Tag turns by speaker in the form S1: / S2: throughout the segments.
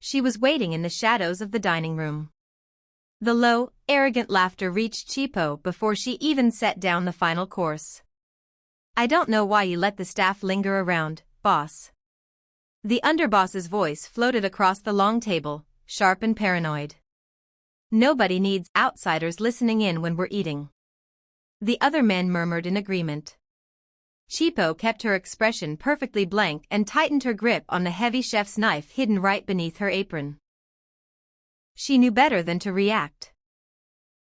S1: she was waiting in the shadows of the dining room. The low, arrogant laughter reached Chipo before she even set down the final course. "I don't know why you let the staff linger around, boss." The underboss's voice floated across the long table, sharp and paranoid. "Nobody needs outsiders listening in when we're eating." The other men murmured in agreement. Chipo kept her expression perfectly blank and tightened her grip on the heavy chef's knife hidden right beneath her apron. She knew better than to react.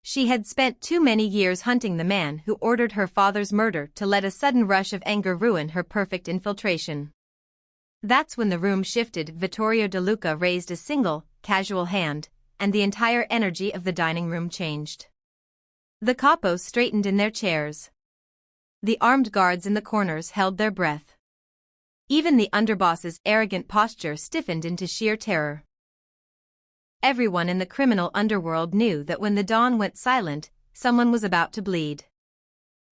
S1: She had spent too many years hunting the man who ordered her father's murder to let a sudden rush of anger ruin her perfect infiltration. That's when the room shifted. Vittorio DeLuca raised a single, casual hand, and the entire energy of the dining room changed. The capos straightened in their chairs. The armed guards in the corners held their breath. Even the underboss's arrogant posture stiffened into sheer terror. Everyone in the criminal underworld knew that when the Don went silent, someone was about to bleed.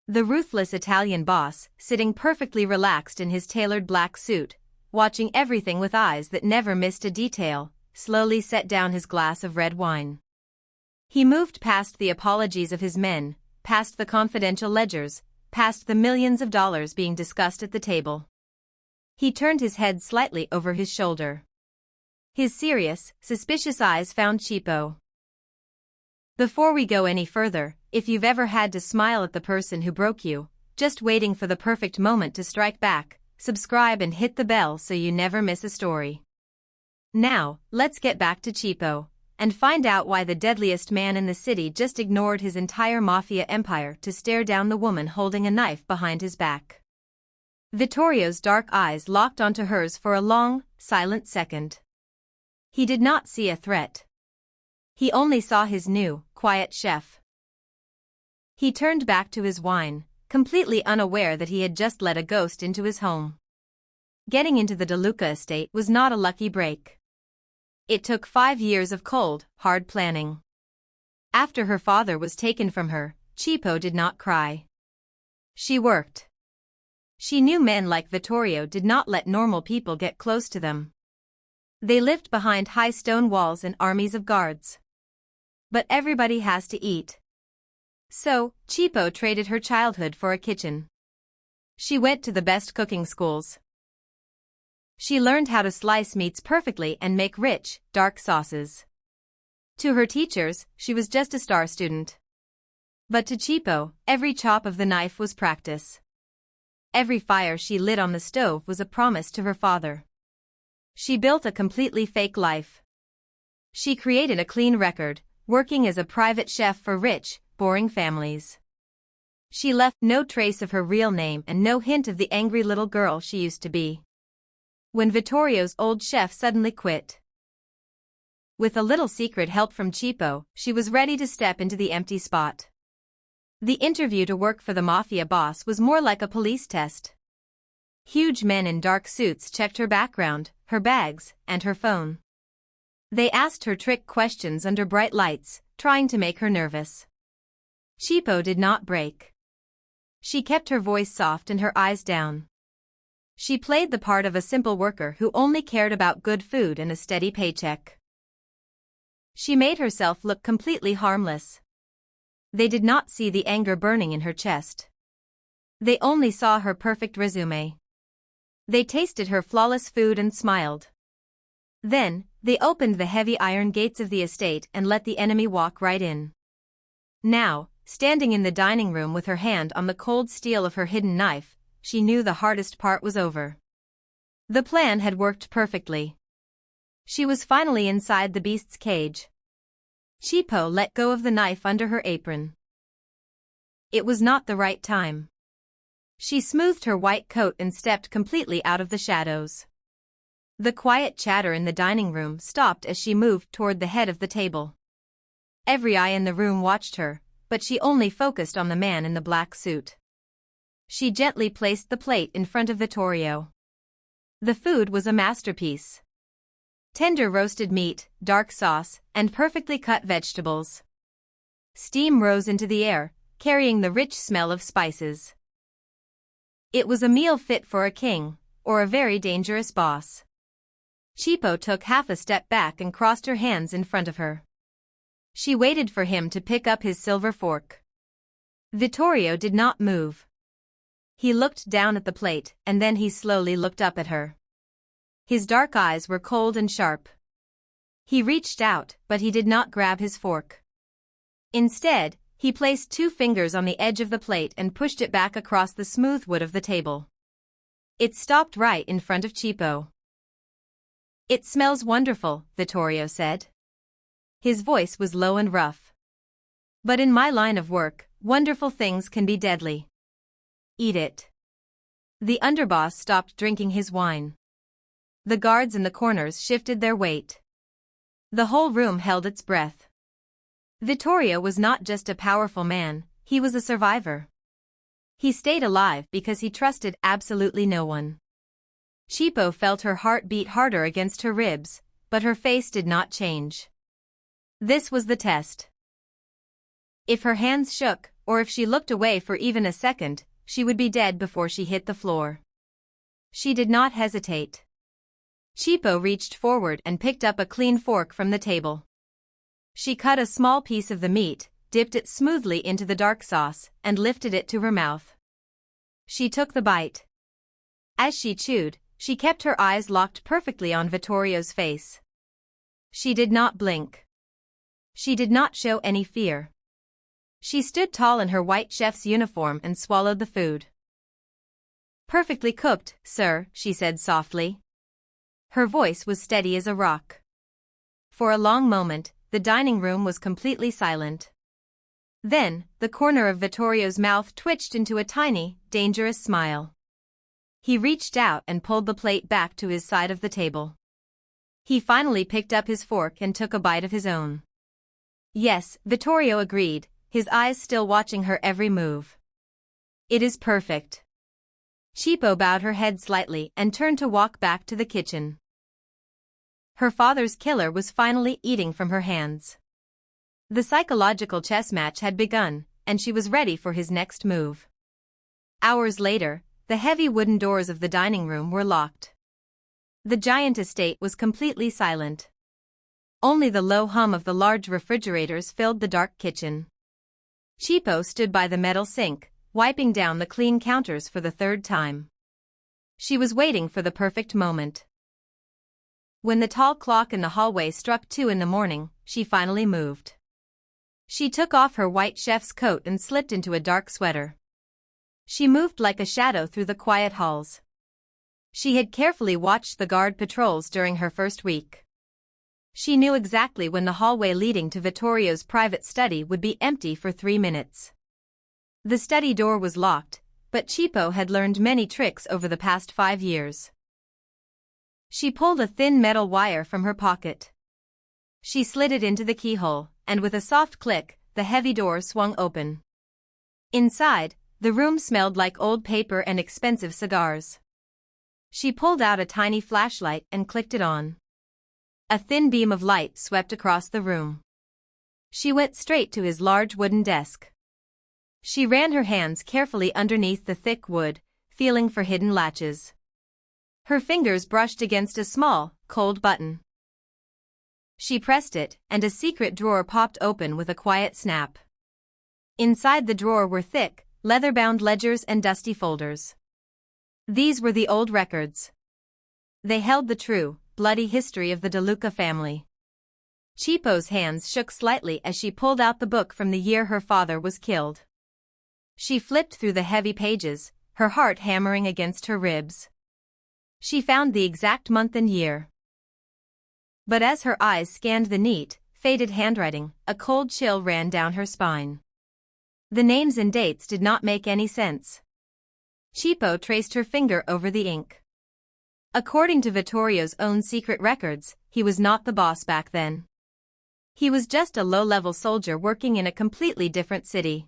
S1: The ruthless Italian boss, sitting perfectly relaxed in his tailored black suit, watching everything with eyes that never missed a detail, slowly set down his glass of red wine. He moved past the apologies of his men, past the confidential ledgers, past the millions of dollars being discussed at the table. He turned his head slightly over his shoulder. His serious, suspicious eyes found Chipo. "Before we go any further, if you've ever had to smile at the person who broke you, just waiting for the perfect moment to strike back, subscribe and hit the bell so you never miss a story. Now, let's get back to Chipo, and find out why the deadliest man in the city just ignored his entire mafia empire to stare down the woman holding a knife behind his back." Vittorio's dark eyes locked onto hers for a long, silent second. He did not see a threat. He only saw his new, quiet chef. He turned back to his wine, completely unaware that he had just let a ghost into his home. Getting into the DeLuca estate was not a lucky break. It took 5 years of cold, hard planning. After her father was taken from her, Chipo did not cry. She worked. She knew men like Vittorio did not let normal people get close to them. They lived behind high stone walls and armies of guards. But everybody has to eat. So, Chipo traded her childhood for a kitchen. She went to the best cooking schools. She learned how to slice meats perfectly and make rich, dark sauces. To her teachers, she was just a star student. But to Chipo, every chop of the knife was practice. Every fire she lit on the stove was a promise to her father. She built a completely fake life. She created a clean record, working as a private chef for rich, boring families. She left no trace of her real name and no hint of the angry little girl she used to be. When Vittorio's old chef suddenly quit. With a little secret help from Chipo, she was ready to step into the empty spot. The interview to work for the mafia boss was more like a police test. Huge men in dark suits checked her background, her bags, and her phone. They asked her trick questions under bright lights, trying to make her nervous. Chipo did not break. She kept her voice soft and her eyes down. She played the part of a simple worker who only cared about good food and a steady paycheck. She made herself look completely harmless. They did not see the anger burning in her chest. They only saw her perfect resume. They tasted her flawless food and smiled. Then, they opened the heavy iron gates of the estate and let the enemy walk right in. Now, standing in the dining room with her hand on the cold steel of her hidden knife, she knew the hardest part was over. The plan had worked perfectly. She was finally inside the beast's cage. Chipo let go of the knife under her apron. It was not the right time. She smoothed her white coat and stepped completely out of the shadows. The quiet chatter in the dining room stopped as she moved toward the head of the table. Every eye in the room watched her, but she only focused on the man in the black suit. She gently placed the plate in front of Vittorio. The food was a masterpiece. Tender roasted meat, dark sauce, and perfectly cut vegetables. Steam rose into the air, carrying the rich smell of spices. It was a meal fit for a king, or a very dangerous boss. Chipo took half a step back and crossed her hands in front of her. She waited for him to pick up his silver fork. Vittorio did not move. He looked down at the plate, and then he slowly looked up at her. His dark eyes were cold and sharp. He reached out, but he did not grab his fork. Instead, he placed 2 fingers on the edge of the plate and pushed it back across the smooth wood of the table. It stopped right in front of Chipo. "It smells wonderful," Vittorio said. His voice was low and rough. "But in my line of work, wonderful things can be deadly. Eat it." The underboss stopped drinking his wine. The guards in the corners shifted their weight. The whole room held its breath. Vittorio was not just a powerful man, he was a survivor. He stayed alive because he trusted absolutely no one. Chipo felt her heart beat harder against her ribs, but her face did not change. This was the test. If her hands shook, or if she looked away for even a second, she would be dead before she hit the floor. She did not hesitate. Chipo reached forward and picked up a clean fork from the table. She cut a small piece of the meat, dipped it smoothly into the dark sauce, and lifted it to her mouth. She took the bite. As she chewed, she kept her eyes locked perfectly on Vittorio's face. She did not blink. She did not show any fear. She stood tall in her white chef's uniform and swallowed the food. "Perfectly cooked, sir," she said softly. Her voice was steady as a rock. For a long moment, the dining room was completely silent. Then, the corner of Vittorio's mouth twitched into a tiny, dangerous smile. He reached out and pulled the plate back to his side of the table. He finally picked up his fork and took a bite of his own. "Yes," Vittorio agreed, his eyes still watching her every move. "It is perfect." Chipo bowed her head slightly and turned to walk back to the kitchen. Her father's killer was finally eating from her hands. The psychological chess match had begun, and she was ready for his next move. Hours later, the heavy wooden doors of the dining room were locked. The giant estate was completely silent. Only the low hum of the large refrigerators filled the dark kitchen. Chipo stood by the metal sink, wiping down the clean counters for the 3rd time. She was waiting for the perfect moment. When the tall clock in the hallway struck 2 in the morning, she finally moved. She took off her white chef's coat and slipped into a dark sweater. She moved like a shadow through the quiet halls. She had carefully watched the guard patrols during her first week. She knew exactly when the hallway leading to Vittorio's private study would be empty for 3 minutes. The study door was locked, but Chipo had learned many tricks over the past 5 years. She pulled a thin metal wire from her pocket. She slid it into the keyhole, and with a soft click, the heavy door swung open. Inside, the room smelled like old paper and expensive cigars. She pulled out a tiny flashlight and clicked it on. A thin beam of light swept across the room. She went straight to his large wooden desk. She ran her hands carefully underneath the thick wood, feeling for hidden latches. Her fingers brushed against a small, cold button. She pressed it, and a secret drawer popped open with a quiet snap. Inside the drawer were thick, leather-bound ledgers and dusty folders. These were the old records. They held the true, bloody history of the DeLuca family. Chipo's hands shook slightly as she pulled out the book from the year her father was killed. She flipped through the heavy pages, her heart hammering against her ribs. She found the exact month and year. But as her eyes scanned the neat, faded handwriting, a cold chill ran down her spine. The names and dates did not make any sense. Chipo traced her finger over the ink. According to Vittorio's own secret records, he was not the boss back then. He was just a low-level soldier working in a completely different city.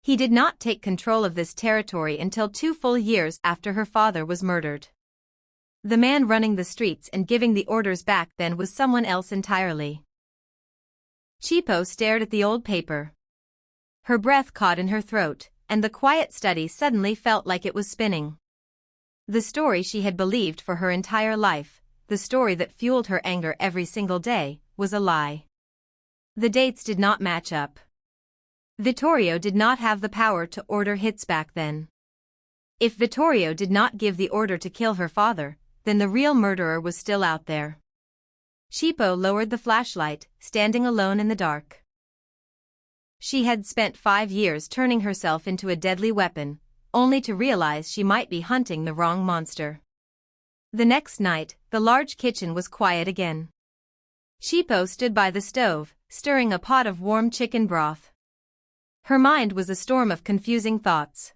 S1: He did not take control of this territory until 2 full years after her father was murdered. The man running the streets and giving the orders back then was someone else entirely. Chipo stared at the old paper. Her breath caught in her throat, and the quiet study suddenly felt like it was spinning. The story she had believed for her entire life, the story that fueled her anger every single day, was a lie. The dates did not match up. Vittorio did not have the power to order hits back then. If Vittorio did not give the order to kill her father, then the real murderer was still out there. Chipo lowered the flashlight, standing alone in the dark. She had spent 5 years turning herself into a deadly weapon, only to realize she might be hunting the wrong monster. The next night, the large kitchen was quiet again. Chipo stood by the stove, stirring a pot of warm chicken broth. Her mind was a storm of confusing thoughts.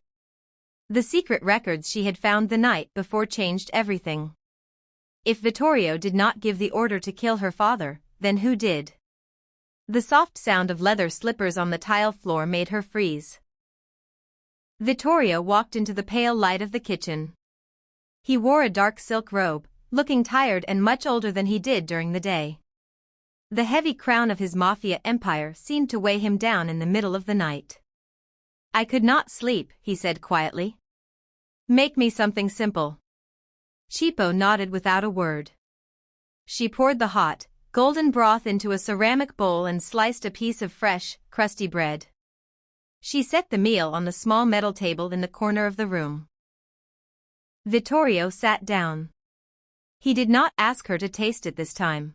S1: The secret records she had found the night before changed everything. If Vittorio did not give the order to kill her father, then who did? The soft sound of leather slippers on the tile floor made her freeze. Vittorio walked into the pale light of the kitchen. He wore a dark silk robe, looking tired and much older than he did during the day. The heavy crown of his mafia empire seemed to weigh him down in the middle of the night. "I could not sleep," he said quietly. "Make me something simple." Chipo nodded without a word. She poured the hot, golden broth into a ceramic bowl and sliced a piece of fresh, crusty bread. She set the meal on the small metal table in the corner of the room. Vittorio sat down. He did not ask her to taste it this time.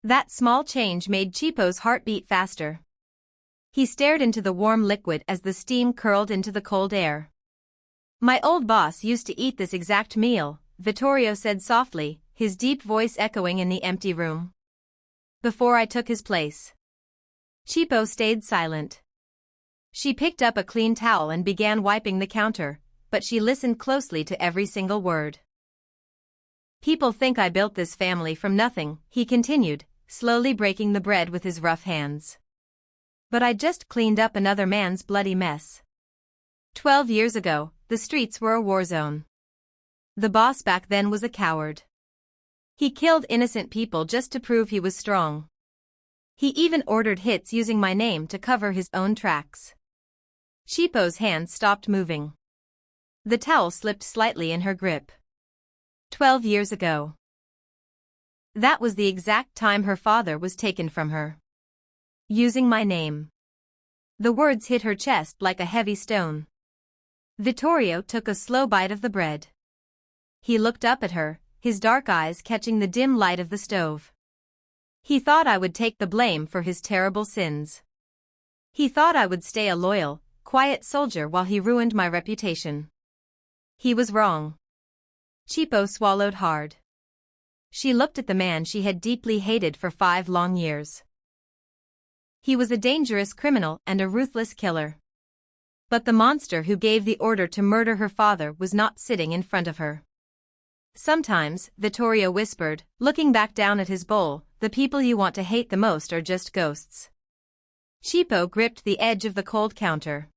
S1: That small change made Chipo's heart beat faster. He stared into the warm liquid as the steam curled into the cold air. "My old boss used to eat this exact meal," Vittorio said softly, his deep voice echoing in the empty room. "Before I took his place." Chipo stayed silent. She picked up a clean towel and began wiping the counter, but she listened closely to every single word. "People think I built this family from nothing," he continued, slowly breaking the bread with his rough hands. "But I just cleaned up another man's bloody mess. 12 years ago, the streets were a war zone. The boss back then was a coward. He killed innocent people just to prove he was strong. He even ordered hits using my name to cover his own tracks." Chipo's hands stopped moving. The towel slipped slightly in her grip. 12 years ago. That was the exact time her father was taken from her. "Using my name." The words hit her chest like a heavy stone. Vittorio took a slow bite of the bread. He looked up at her, his dark eyes catching the dim light of the stove. "He thought I would take the blame for his terrible sins. He thought I would stay a loyal, quiet soldier while he ruined my reputation. He was wrong." Chipo swallowed hard. She looked at the man she had deeply hated for 5 long years. He was a dangerous criminal and a ruthless killer. But the monster who gave the order to murder her father was not sitting in front of her. "Sometimes," Vittorio whispered, looking back down at his bowl, "the people you want to hate the most are just ghosts." Chipo gripped the edge of the cold counter.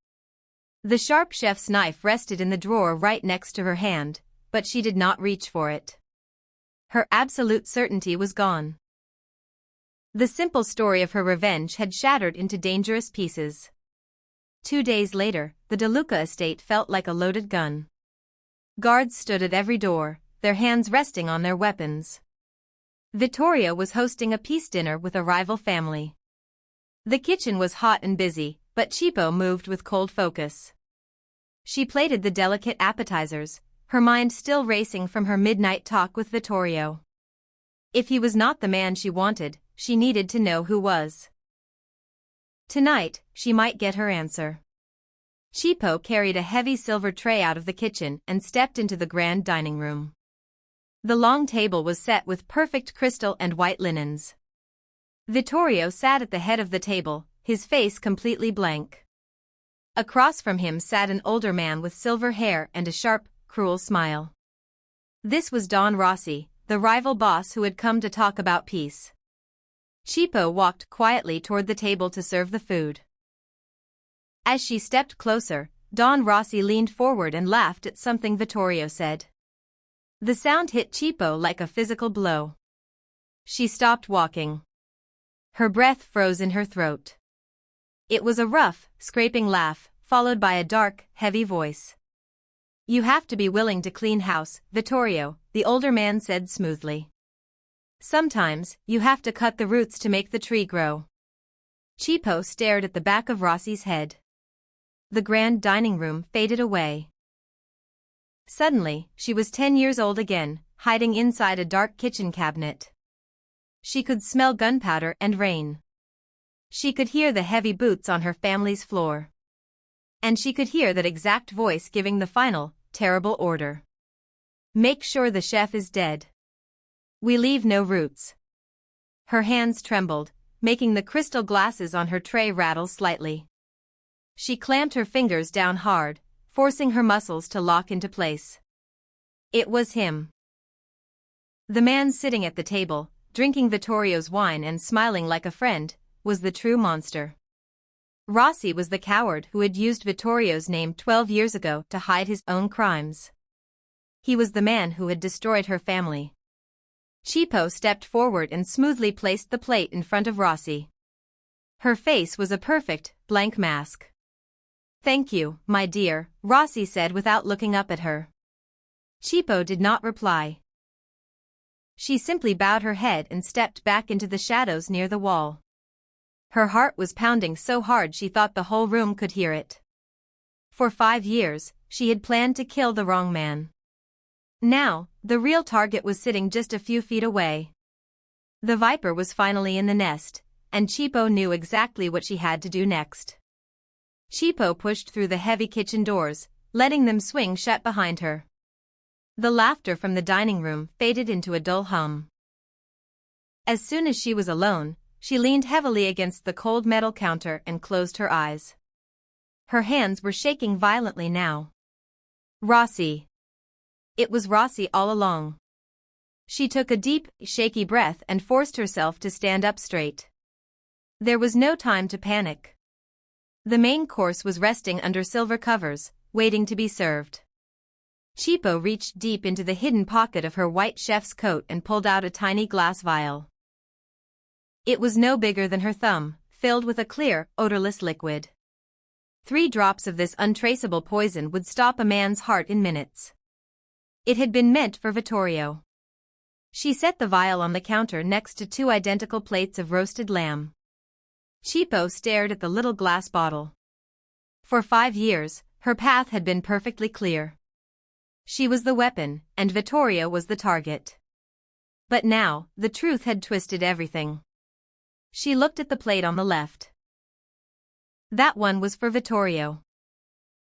S1: The sharp chef's knife rested in the drawer right next to her hand, but she did not reach for it. Her absolute certainty was gone. The simple story of her revenge had shattered into dangerous pieces. 2 days later, the DeLuca estate felt like a loaded gun. Guards stood at every door, their hands resting on their weapons. Vittorio was hosting a peace dinner with a rival family. The kitchen was hot and busy, but Chipo moved with cold focus. She plated the delicate appetizers, her mind still racing from her midnight talk with Vittorio. If he was not the man she wanted, she needed to know who was. Tonight, she might get her answer. Chipo carried a heavy silver tray out of the kitchen and stepped into the grand dining room. The long table was set with perfect crystal and white linens. Vittorio sat at the head of the table, his face completely blank. Across from him sat an older man with silver hair and a sharp, cruel smile. This was Don Rossi, the rival boss who had come to talk about peace. Chipo walked quietly toward the table to serve the food. As she stepped closer, Don Rossi leaned forward and laughed at something Vittorio said. The sound hit Chipo like a physical blow. She stopped walking. Her breath froze in her throat. It was a rough, scraping laugh, followed by a dark, heavy voice. "You have to be willing to clean house, Vittorio," the older man said smoothly. Sometimes, you have to cut the roots to make the tree grow. Chipo stared at the back of Rossi's head. The grand dining room faded away. Suddenly, she was 10 years old again, hiding inside a dark kitchen cabinet. She could smell gunpowder and rain. She could hear the heavy boots on her family's floor. And she could hear that exact voice giving the final, terrible order. Make sure the chef is dead. We leave no roots. Her hands trembled, making the crystal glasses on her tray rattle slightly. She clamped her fingers down hard, forcing her muscles to lock into place. It was him. The man sitting at the table, drinking Vittorio's wine and smiling like a friend, was the true monster. Rossi was the coward who had used Vittorio's name 12 years ago to hide his own crimes. He was the man who had destroyed her family. Chipo stepped forward and smoothly placed the plate in front of Rossi. Her face was a perfect, blank mask. Thank you, my dear, Rossi said without looking up at her. Chipo did not reply. She simply bowed her head and stepped back into the shadows near the wall. Her heart was pounding so hard she thought the whole room could hear it. For 5 years, she had planned to kill the wrong man. Now, the real target was sitting just a few feet away. The viper was finally in the nest, and Chipo knew exactly what she had to do next. Chipo pushed through the heavy kitchen doors, letting them swing shut behind her. The laughter from the dining room faded into a dull hum. As soon as she was alone, she leaned heavily against the cold metal counter and closed her eyes. Her hands were shaking violently now. Rossi. It was Rossi all along. She took a deep, shaky breath and forced herself to stand up straight. There was no time to panic. The main course was resting under silver covers, waiting to be served. Chipo reached deep into the hidden pocket of her white chef's coat and pulled out a tiny glass vial. It was no bigger than her thumb, filled with a clear, odorless liquid. 3 drops of this untraceable poison would stop a man's heart in minutes. It had been meant for Vittorio. She set the vial on the counter next to 2 identical plates of roasted lamb. Chipo stared at the little glass bottle. For 5 years, her path had been perfectly clear. She was the weapon, and Vittorio was the target. But now, the truth had twisted everything. She looked at the plate on the left. That one was for Vittorio.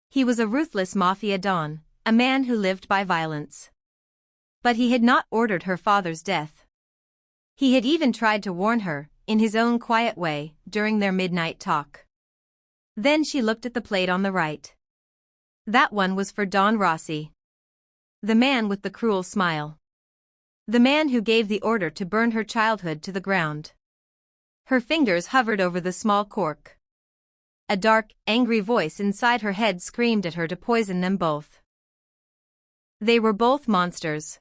S1: He was a ruthless Mafia Don, a man who lived by violence. But he had not ordered her father's death. He had even tried to warn her, in his own quiet way, during their midnight talk. Then she looked at the plate on the right. That one was for Don Rossi. The man with the cruel smile. The man who gave the order to burn her childhood to the ground. Her fingers hovered over the small cork. A dark, angry voice inside her head screamed at her to poison them both. They were both monsters.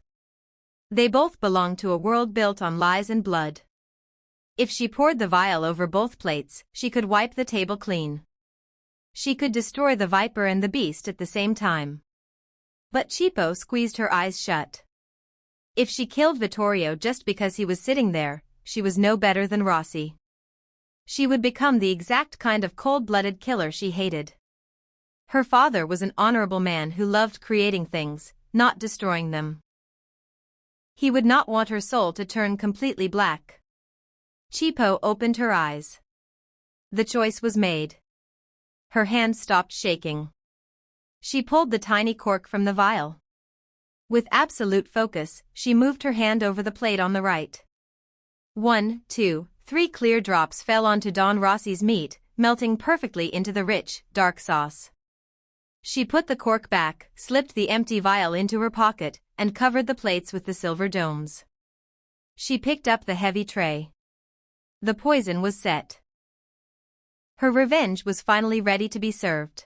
S1: They both belonged to a world built on lies and blood. If she poured the vial over both plates, she could wipe the table clean. She could destroy the viper and the beast at the same time. But Chipo squeezed her eyes shut. If she killed Vittorio just because he was sitting there, she was no better than Rossi. She would become the exact kind of cold-blooded killer she hated. Her father was an honorable man who loved creating things, not destroying them. He would not want her soul to turn completely black. Chipo opened her eyes. The choice was made. Her hand stopped shaking. She pulled the tiny cork from the vial. With absolute focus, she moved her hand over the plate on the right. 1, 2, 3 clear drops fell onto Don Rossi's meat, melting perfectly into the rich, dark sauce. She put the cork back, slipped the empty vial into her pocket, and covered the plates with the silver domes. She picked up the heavy tray. The poison was set. Her revenge was finally ready to be served.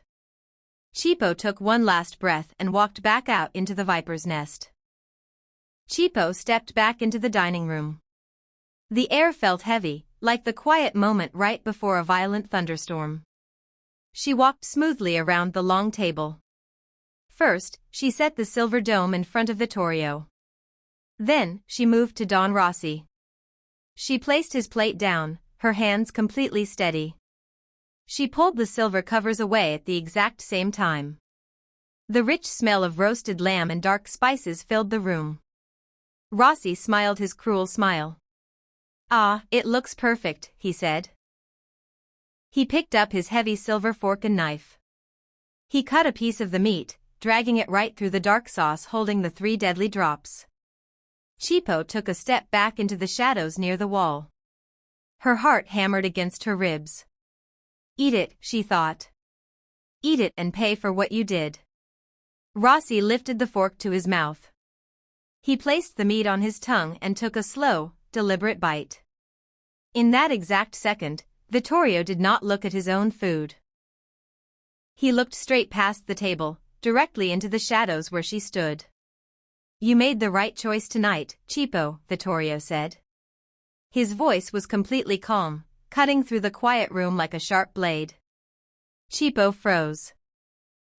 S1: Chipo took one last breath and walked back out into the viper's nest. Chipo stepped back into the dining room. The air felt heavy, like the quiet moment right before a violent thunderstorm. She walked smoothly around the long table. First, she set the silver dome in front of Vittorio. Then, she moved to Don Rossi. She placed his plate down, her hands completely steady. She pulled the silver covers away at the exact same time. The rich smell of roasted lamb and dark spices filled the room. Rossi smiled his cruel smile. "Ah, it looks perfect," he said. He picked up his heavy silver fork and knife. He cut a piece of the meat, dragging it right through the dark sauce holding the 3 deadly drops. Chipo took a step back into the shadows near the wall. Her heart hammered against her ribs. "Eat it," she thought. "Eat it and pay for what you did." Rossi lifted the fork to his mouth. He placed the meat on his tongue and took a slow, deliberate bite. In that exact second, Vittorio did not look at his own food. He looked straight past the table, directly into the shadows where she stood. "You made the right choice tonight, Chipo," Vittorio said. His voice was completely calm, cutting through the quiet room like a sharp blade. Chipo froze.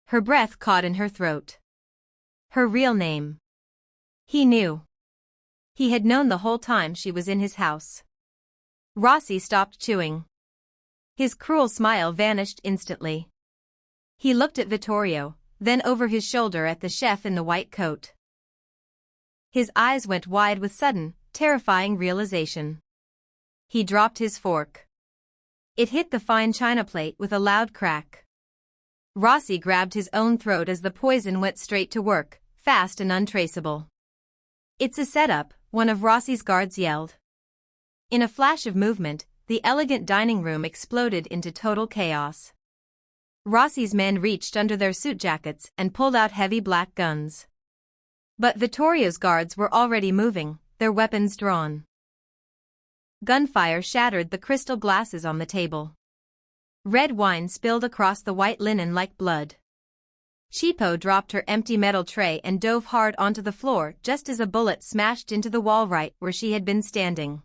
S1: Her breath caught in her throat. Her real name. He knew. He had known the whole time she was in his house. Rossi stopped chewing. His cruel smile vanished instantly. He looked at Vittorio, then over his shoulder at the chef in the white coat. His eyes went wide with sudden, terrifying realization. He dropped his fork. It hit the fine china plate with a loud crack. Rossi grabbed his own throat as the poison went straight to work, fast and untraceable. "It's a setup," one of Rossi's guards yelled. In a flash of movement, the elegant dining room exploded into total chaos. Rossi's men reached under their suit jackets and pulled out heavy black guns. But Vittorio's guards were already moving, their weapons drawn. Gunfire shattered the crystal glasses on the table. Red wine spilled across the white linen like blood. Chipo dropped her empty metal tray and dove hard onto the floor just as a bullet smashed into the wall right where she had been standing.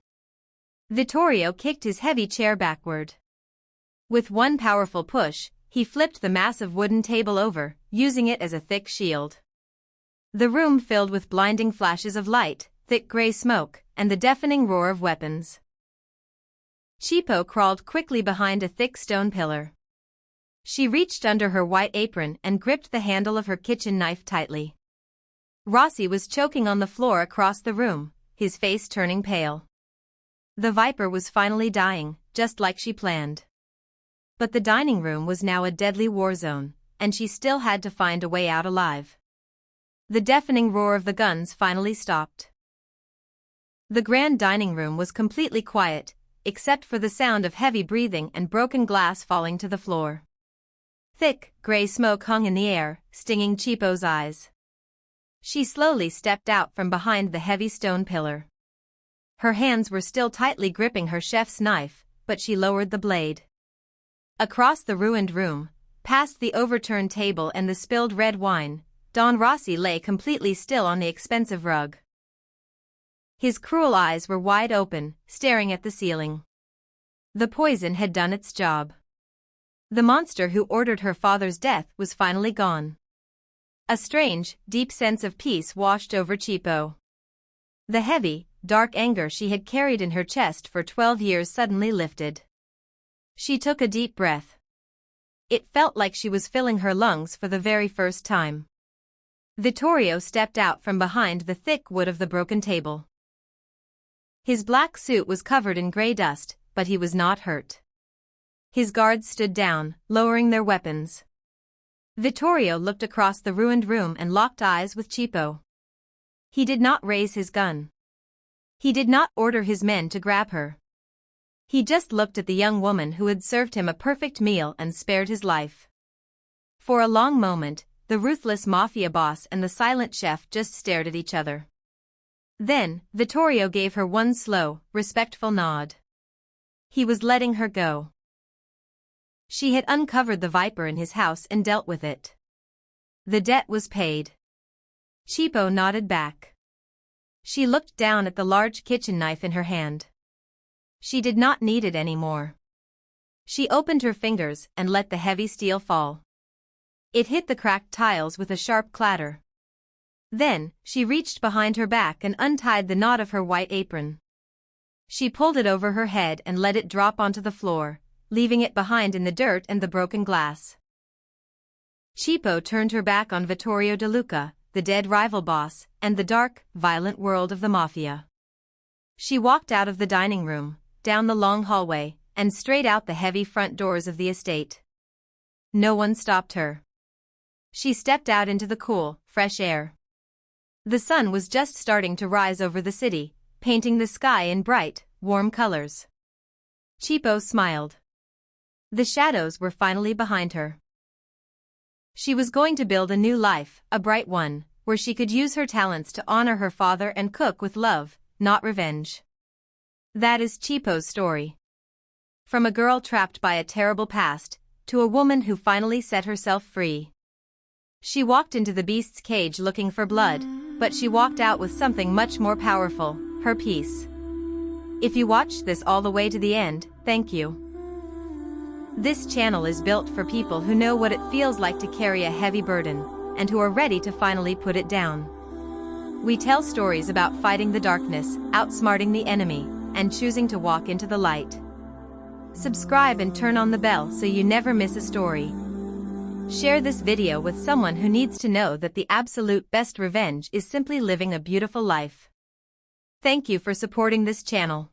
S1: Vittorio kicked his heavy chair backward. With one powerful push, he flipped the massive wooden table over, using it as a thick shield. The room filled with blinding flashes of light, thick gray smoke, and the deafening roar of weapons. Chipo crawled quickly behind a thick stone pillar. She reached under her white apron and gripped the handle of her kitchen knife tightly. Rossi was choking on the floor across the room, his face turning pale. The Viper was finally dying, just like she planned. But the dining room was now a deadly war zone, and she still had to find a way out alive. The deafening roar of the guns finally stopped. The grand dining room was completely quiet, except for the sound of heavy breathing and broken glass falling to the floor. Thick, gray smoke hung in the air, stinging Chipo's eyes. She slowly stepped out from behind the heavy stone pillar. Her hands were still tightly gripping her chef's knife, but she lowered the blade. Across the ruined room, past the overturned table and the spilled red wine, Don Rossi lay completely still on the expensive rug. His cruel eyes were wide open, staring at the ceiling. The poison had done its job. The monster who ordered her father's death was finally gone. A strange, deep sense of peace washed over Chipo. The heavy, dark anger she had carried in her chest for 12 years suddenly lifted. She took a deep breath. It felt like she was filling her lungs for the very first time. Vittorio stepped out from behind the thick wood of the broken table. His black suit was covered in gray dust, but he was not hurt. His guards stood down, lowering their weapons. Vittorio looked across the ruined room and locked eyes with Chipo. He did not raise his gun. He did not order his men to grab her. He just looked at the young woman who had served him a perfect meal and spared his life. For a long moment, the ruthless mafia boss and the silent chef just stared at each other. Then, Vittorio gave her one slow, respectful nod. He was letting her go. She had uncovered the Viper in his house and dealt with it. The debt was paid. Chipo nodded back. She looked down at the large kitchen knife in her hand. She did not need it anymore. She opened her fingers and let the heavy steel fall. It hit the cracked tiles with a sharp clatter. Then, she reached behind her back and untied the knot of her white apron. She pulled it over her head and let it drop onto the floor, leaving it behind in the dirt and the broken glass. Chipo turned her back on Vittorio DeLuca, the dead rival boss, and the dark, violent world of the Mafia. She walked out of the dining room, down the long hallway, and straight out the heavy front doors of the estate. No one stopped her. She stepped out into the cool, fresh air. The sun was just starting to rise over the city, painting the sky in bright, warm colors. Chipo smiled. The shadows were finally behind her. She was going to build a new life, a bright one, where she could use her talents to honor her father and cook with love, not revenge. That is Chipo's story. From a girl trapped by a terrible past, to a woman who finally set herself free. She walked into the beast's cage looking for blood, but she walked out with something much more powerful, her peace. If you watched this all the way to the end, thank you. This channel is built for people who know what it feels like to carry a heavy burden, and who are ready to finally put it down. We tell stories about fighting the darkness, outsmarting the enemy, and choosing to walk into the light. Subscribe and turn on the bell so you never miss a story. Share this video with someone who needs to know that the absolute best revenge is simply living a beautiful life. Thank you for supporting this channel.